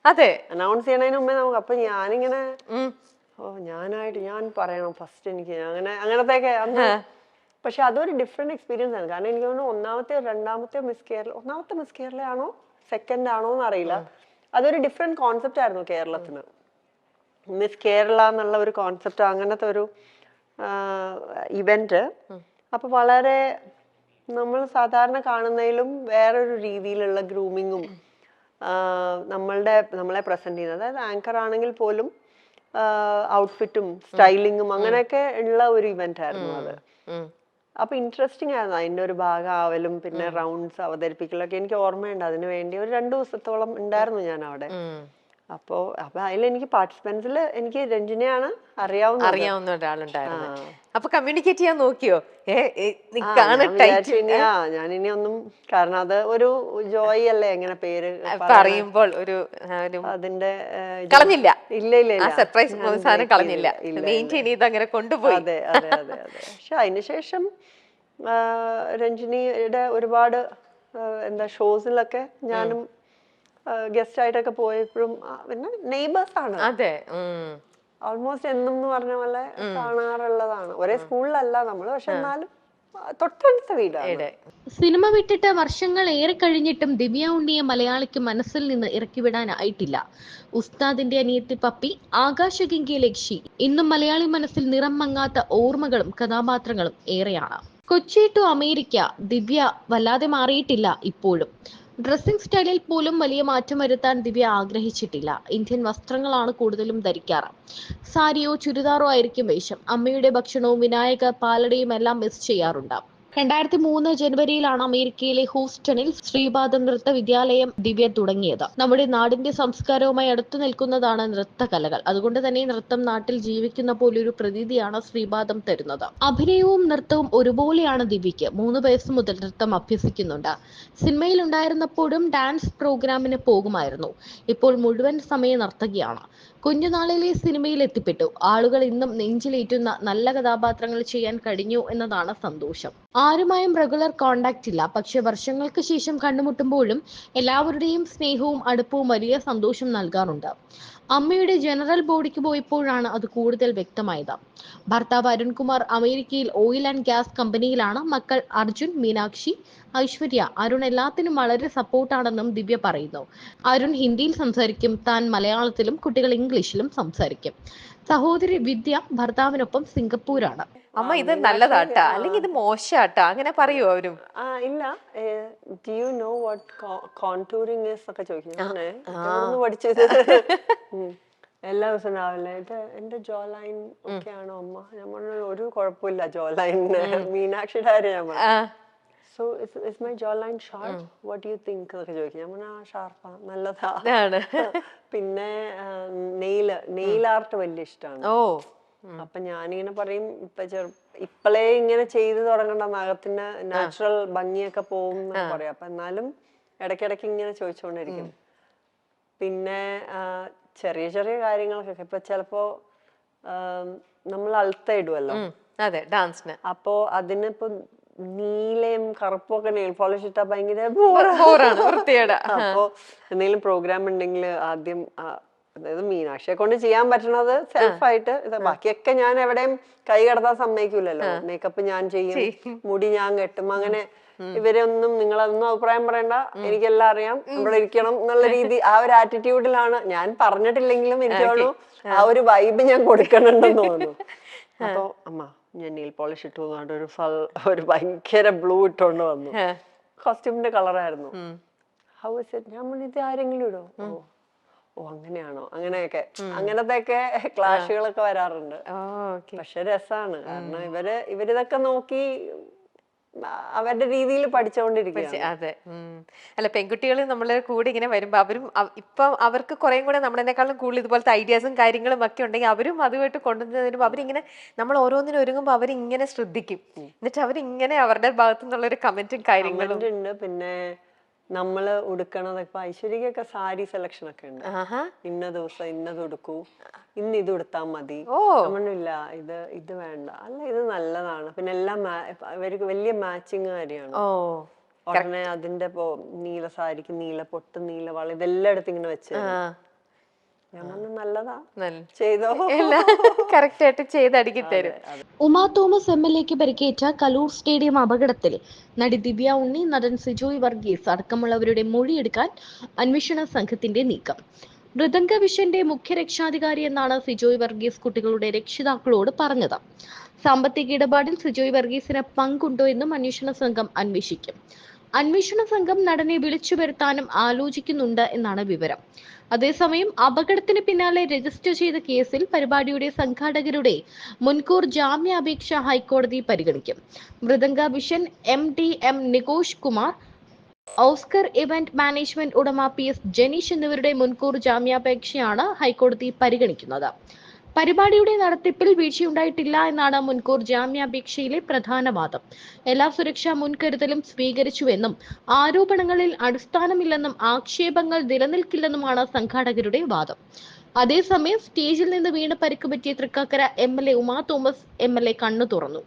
അതെ, അനൗൺസ് ചെയ്യണതിന് മുമ്പേ നമുക്ക്. അപ്പൊ ഞാനിങ്ങനെ ഞാനായിട്ട് ഞാൻ പറയണം ഫസ്റ്റ് എനിക്ക് അങ്ങനത്തെയൊക്കെ അന്ന്. പക്ഷെ അതൊരു ഡിഫറെന്റ് എക്സ്പീരിയൻസ് ആണ്. കാരണം എനിക്ക് തോന്നുന്നു ഒന്നാമത്തെ മിസ് കേരള ആണോ സെക്കൻഡ് ആണോ എന്ന് അറിയില്ല. അതൊരു ഡിഫറെന്റ് കോൺസെപ്റ്റ് ആയിരുന്നു കേരളത്തിന്. മിസ് കേരള എന്നുള്ള ഒരു കോൺസെപ്റ്റ്, അങ്ങനത്തെ ഒരു ഇവന്റ്. അപ്പൊ വളരെ നമ്മൾ സാധാരണ കാണുന്നതിലും വേറൊരു രീതിയിലുള്ള ഗ്രൂമിങ്ങും നമ്മളെ പ്രസന്റ് ചെയ്യുന്നത്. അതായത് ആങ്കർ ആണെങ്കിൽ പോലും ഔട്ട്ഫിറ്റും സ്റ്റൈലിങ്ങും അങ്ങനെയൊക്കെ ഉള്ള ഒരു ഇവന്റ് ആയിരുന്നു അത്. അപ്പൊ ഇൻട്രസ്റ്റിംഗ് ആയിരുന്നു അതിന്റെ ഒരു ഭാഗമാവലും പിന്നെ റൗണ്ട്സ് അവതരിപ്പിക്കലൊക്കെ. എനിക്ക് ഓർമ്മയുണ്ട്. അതിനു വേണ്ടി ഒരു 2 ദിവസത്തോളം ഉണ്ടായിരുന്നു ഞാൻ അവിടെ. അപ്പൊ അതിലെനിക്ക് പാർട്ടിസിപ്പൻസിൽ എനിക്ക് രഞ്ജിനിയാണ് അറിയാവുന്ന ഒരാളുണ്ടായിരുന്നു. അപ്പൊ കമ്മ്യൂണിക്കേറ്റ് ചെയ്യാൻ നോക്കിയോ? ഞാനിനി ഒന്നും, കാരണം അത് ഒരു ജോയ് അല്ലേ എങ്ങനെ പേര് പറയുമ്പോൾ ഒരു അതിന്റെ കളഞ്ഞില്ല. ഇല്ല സർപ്രൈസ് സാധനം കളഞ്ഞില്ല, മെയിൻറ്റെയിൻ ചെയ്ത് അങ്ങനെ കൊണ്ടുപോയി. അതെ. പക്ഷെ അതിനുശേഷം രഞ്ജിനിയുടെ ഒരുപാട് ഷോസിലൊക്കെ ഞാനും ഗസ്റ്റ് ആയിട്ടൊക്കെ പോയപ്പോഴും പിന്നെ നെയ്ബേഴ്സ് ആണ്. അതെ, ഓൾമോസ്റ്റ് എന്നും പറഞ്ഞ പോലെ കാണാറുള്ളതാണ്. ഒരേ സ്കൂളിലല്ല നമ്മള്, പക്ഷെ എന്നാലും തൊട്ടടുത്ത വീടാണ്. സിനിമ വിട്ടിട്ട് വർഷങ്ങൾ ഏറെ കഴിഞ്ഞിട്ടും ദിവ്യ ഉണ്ണിയെ മലയാളിക്ക് മനസ്സിൽ നിന്ന് ഇറക്കിവിടാനായിട്ടില്ല. ഉസ്താദിന്റെ അനിയത്തി പപ്പി, ആകാശഗംഗയെ ലക്ഷി, ഇന്നും മലയാളി മനസ്സിൽ നിറം മങ്ങാത്ത ഓർമ്മകളും കഥാപാത്രങ്ങളും ഏറെയാണ്. കൊച്ചി ടു അമേരിക്ക ദിവ്യ വല്ലാതെ മാറിയിട്ടില്ല ഇപ്പോഴും. ഡ്രസ്സിംഗ് സ്റ്റൈലിൽ പോലും വലിയ മാറ്റം വരുത്താൻ ദിവ്യ ആഗ്രഹിച്ചിട്ടില്ല. ഇന്ത്യൻ വസ്ത്രങ്ങളാണ് കൂടുതലും ധരിക്കാറ്. സാരിയോ ചുരിദാറോ ആയിരിക്കും വേഷം. അമ്മയുടെ ഭക്ഷണവും വിനായക പാലടയും എല്ലാം മിസ് ചെയ്യാറുണ്ട്. 2003 ജനുവരിയിലാണ് അമേരിക്കയിലെ ഹൂസ്റ്റണിൽ ശ്രീപാദം നൃത്ത വിദ്യാലയം ദിവ്യ തുടങ്ങിയത്. നമ്മുടെ നാടിന്റെ സംസ്കാരവുമായി അടുത്തു നിൽക്കുന്നതാണ് നൃത്തകലകൾ. അതുകൊണ്ട് തന്നെ നൃത്തം നാട്ടിൽ ജീവിക്കുന്ന പോലൊരു പ്രതീതിയാണ് ശ്രീപാദം തരുന്നത്. അഭിനയവും നൃത്തവും ഒരുപോലെയാണ് ദിവ്യയ്ക്ക്. 3 വയസ്സ് മുതൽ നൃത്തം അഭ്യസിക്കുന്നുണ്ട്. സിനിമയിൽ ഉണ്ടായിരുന്നപ്പോഴും ഡാൻസ് പ്രോഗ്രാമിന് പോകുമായിരുന്നു. ഇപ്പോൾ മുഴുവൻ സമയ നർത്തകിയാണ്. കുഞ്ഞുനാളിലെ സിനിമയിൽ എത്തിപ്പെട്ടു. ആളുകൾ ഇന്നും നെഞ്ചിലേറ്റുന്ന നല്ല കഥാപാത്രങ്ങൾ ചെയ്യാൻ കഴിഞ്ഞു എന്നതാണ് സന്തോഷം. ആരുമായും റെഗുലർ കോണ്ടാക്ട് ഇല്ല. പക്ഷെ വർഷങ്ങൾക്ക് ശേഷം കണ്ടുമുട്ടുമ്പോഴും എല്ലാവരുടെയും സ്നേഹവും അടുപ്പവും വലിയ സന്തോഷം നൽകാറുണ്ട്. അമ്മയുടെ ജനറൽ ബോഡിക്ക് പോയപ്പോഴാണ് അത് കൂടുതൽ വ്യക്തമായത്. ഭർത്താവ് അരുൺകുമാർ അമേരിക്കയിൽ ഓയിൽ ആൻഡ് ഗ്യാസ് കമ്പനിയിലാണ്. മക്കൾ അർജുൻ, മീനാക്ഷി, ഐശ്വര്യ. അരുൺ എല്ലാത്തിനും വളരെ സപ്പോർട്ടാണെന്നും ദിവ്യ പറയുന്നു. അരുൺ ഹിന്ദിയിൽ സംസാരിക്കും. താൻ മലയാളത്തിലും കുട്ടികൾ ഇംഗ്ലീഷിലും സംസാരിക്കും. സഹോദരി വിദ്യ ഭർത്താവിനൊപ്പം സിംഗപ്പൂരാണ്. അമ്മ ഇത് നല്ലതാട്ടാ, അല്ലെങ്കിൽ ഇത് മോശാട്ടാ, അങ്ങനെ പറയൂ അവരും? ഇല്ല. Do you know what contouring is ഒക്കെ ചോദിക്കും. പഠിച്ചത് എല്ലാ ദിവസവും രാവിലെ ഇത് എന്റെ ജോ ലൈൻ ഒക്കെ ആണോ അമ്മ? ഞാൻ പറഞ്ഞു ഒരു കുഴപ്പമില്ല ജോ ലൈനിന്. മീനാക്ഷിയുടെ കാര്യം ഞാൻ പറഞ്ഞു. So it's my Joe line sharp, what do you think എന്നൊക്കെ ചോദിക്കും. ഞാൻ പറഞ്ഞു ഷാർപ്പാ, നല്ലതാ. പിന്നെ നെയിൽ ആർട്ട് വലിയ ഇഷ്ടമാണ്. അപ്പൊ ഞാനിങ്ങനെ പറയും ഇപ്പളേ ഇങ്ങനെ ചെയ്ത് തുടങ്ങണ്ട, നഖത്തിന് നാച്ചുറൽ ഭംഗിയൊക്കെ പോകും എന്നൊക്കെ പറയാം. അപ്പൊ എന്നാലും ഇടയ്ക്കിടയ്ക്ക് ഇങ്ങനെ ചോദിച്ചുകൊണ്ടിരിക്കും. പിന്നെ ചെറിയ ചെറിയ കാര്യങ്ങൾക്കൊക്കെ ഇപ്പൊ ചിലപ്പോ നമ്മൾ അൾത്ത ഇടുമല്ലോ ഡാൻസിന്. അപ്പോ അതിനിപ്പോ നീലയും കറുപ്പും ഒക്കെ നെയിൽ പോളിഷ് ഇട്ടാ ഭയങ്കര അപ്പൊ എന്തെങ്കിലും പ്രോഗ്രാം ഉണ്ടെങ്കിൽ ആദ്യം അതായത് മീനാക്ഷിയെ കൊണ്ട് ചെയ്യാൻ പറ്റണത് സെൽഫായിട്ട്. ബാക്കിയൊക്കെ ഞാൻ എവിടെയും കൈ കടത്താൻ സമ്മതിക്കൂലല്ലോ. മേക്കപ്പ് ഞാൻ ചെയ്യും, മുടി ഞാൻ കെട്ടും. അങ്ങനെ ഇവരൊന്നും നിങ്ങളതൊന്നും അഭിപ്രായം പറയണ്ട, എനിക്കെല്ലാം അറിയാം, ഇവിടെ ഇരിക്കണം എന്നുള്ള രീതി, ആ ഒരു ആറ്റിറ്റ്യൂഡിലാണ്. ഞാൻ പറഞ്ഞിട്ടില്ലെങ്കിലും എനിക്ക് തോന്നുന്നു ആ ഒരു വൈബ് ഞാൻ കൊടുക്കണുണ്ടെന്ന് തോന്നുന്നു. അപ്പൊ അമ്മ ഞാൻ നെയിൽ പോളിഷ് ഇട്ടു ഒരു ഭയങ്കര ബ്ലൂ ഇട്ടോണ്ട് വന്നു. കോസ്റ്റ്യൂമിന്റെ കളറായിരുന്നു. How is it? ഞാൻ ഇത് ആരെങ്കിലും ഇടോ? ഓ അങ്ങനെയാണോ? അങ്ങനെയൊക്കെ അങ്ങനത്തെയൊക്കെ ക്ലാഷുകളൊക്കെ വരാറുണ്ട്. പക്ഷെ രസാണ്. കാരണം ഇവരിതൊക്കെ നോക്കി അവരുടെ രീതിയിൽ പഠിച്ചുകൊണ്ടിരിക്കുകയാണ്. അതെ. അല്ല, പെൺകുട്ടികൾ നമ്മളെ കൂടെ ഇങ്ങനെ വരുമ്പോ അവരും ഇപ്പൊ അവർക്ക് കുറെ കൂടെ നമ്മളെക്കാളും കൂടുതൽ ഇതുപോലത്തെ ഐഡിയാസും കാര്യങ്ങളും ഒക്കെ ഉണ്ടെങ്കിൽ അവരും അതുമായിട്ട് കൊണ്ടുവന്നതിനും അവരിങ്ങനെ നമ്മൾ ഓരോന്നിനും ഒരുങ്ങുമ്പോ അവരിങ്ങനെ ശ്രദ്ധിക്കും. എന്നിട്ട് അവരിങ്ങനെ അവരുടെ ഭാഗത്തു നിന്നുള്ള ഒരു കമന്റും കാര്യങ്ങളും ഉണ്ട്. പിന്നെ നമ്മള് ഉടുക്കണത് ഇപ്പൊ ഐശ്വര്യക്കൊക്കെ സാരി സെലക്ഷൻ ഒക്കെ ഉണ്ട്. ഇന്ന ദിവസം ഇന്നത് ഉടുക്കൂ, ഇന്ന് ഇത് ഉടുത്താ മതി. നമ്മളില്ല ഇത് വേണ്ട, അല്ല ഇത് നല്ലതാണ്. പിന്നെ എല്ലാം ഇവർക്ക് വലിയ മാച്ചിങ് കാര്യമാണ്. ഉടനെ അതിന്റെ ഇപ്പോ നീല സാരിക്ക് നീല പൊട്ട്, നീല വള, ഇതെല്ലാം എടുത്ത് ഇങ്ങനെ വെച്ച് ഞാൻ പറഞ്ഞു നല്ലതാ, ചെയ്തോ, എല്ലാം കറക്റ്റ് ആയിട്ട് ചെയ്തടുക്കി തരും. ഉമാ തോമസ് MLAക്ക് പരിക്കേറ്റ കലൂർ സ്റ്റേഡിയം അപകടത്തിൽ നടി ദിവ്യ ഉണ്ണി, നടൻ സിജോയ് വർഗീസ് അടക്കമുള്ളവരുടെ മൊഴിയെടുക്കാൻ അന്വേഷണ സംഘത്തിന്റെ നീക്കം. മൃദംഗ വിഷന്റെ മുഖ്യ രക്ഷാധികാരി എന്നാണ് സിജോയ് വർഗീസ് കുട്ടികളുടെ രക്ഷിതാക്കളോട് പറഞ്ഞത്. സാമ്പത്തിക ഇടപാടിൽ സിജോയ് വർഗീസിന് പങ്കുണ്ടോ എന്നും അന്വേഷണ സംഘം അന്വേഷിക്കും. അന്വേഷണ സംഘം നടനെ വിളിച്ചു വരുത്താനും ആലോചിക്കുന്നുണ്ട് എന്നാണ് വിവരം. അതേസമയം അപകടത്തിന് പിന്നാലെ രജിസ്റ്റർ ചെയ്ത കേസിൽ പരിപാടിയുടെ സംഘാടകരുടെ മുൻകൂർ ജാമ്യാപേക്ഷ ഹൈക്കോടതി പരിഗണിക്കും. Mridanga vision MD M Nikosh Kumar, Oscar event management ഉടമ PS ജനീഷ് എന്നിവരുടെ മുൻകൂർ ജാമ്യാപേക്ഷയാണ് ഹൈക്കോടതി പരിഗണിക്കുന്നത്. പരിപാടിയുടെ നടത്തിപ്പിൽ വീഴ്ചയുണ്ടായിട്ടില്ല എന്നാണ് മുൻകൂർ ജാമ്യാപേക്ഷയിലെ പ്രധാന വാദം. എല്ലാ സുരക്ഷാ മുൻകരുതലും സ്വീകരിച്ചുവെന്നും ആരോപണങ്ങളിൽ അടിസ്ഥാനമില്ലെന്നും ആക്ഷേപങ്ങൾ നിലനിൽക്കില്ലെന്നുമാണ് സംഘാടകരുടെ വാദം. അതേസമയം സ്റ്റേജിൽ നിന്ന് വീണ് പരിക്കുപറ്റിയ തൃക്കാക്കര MLA ഉമാ തോമസ് MLA കണ്ണു തുറന്നു.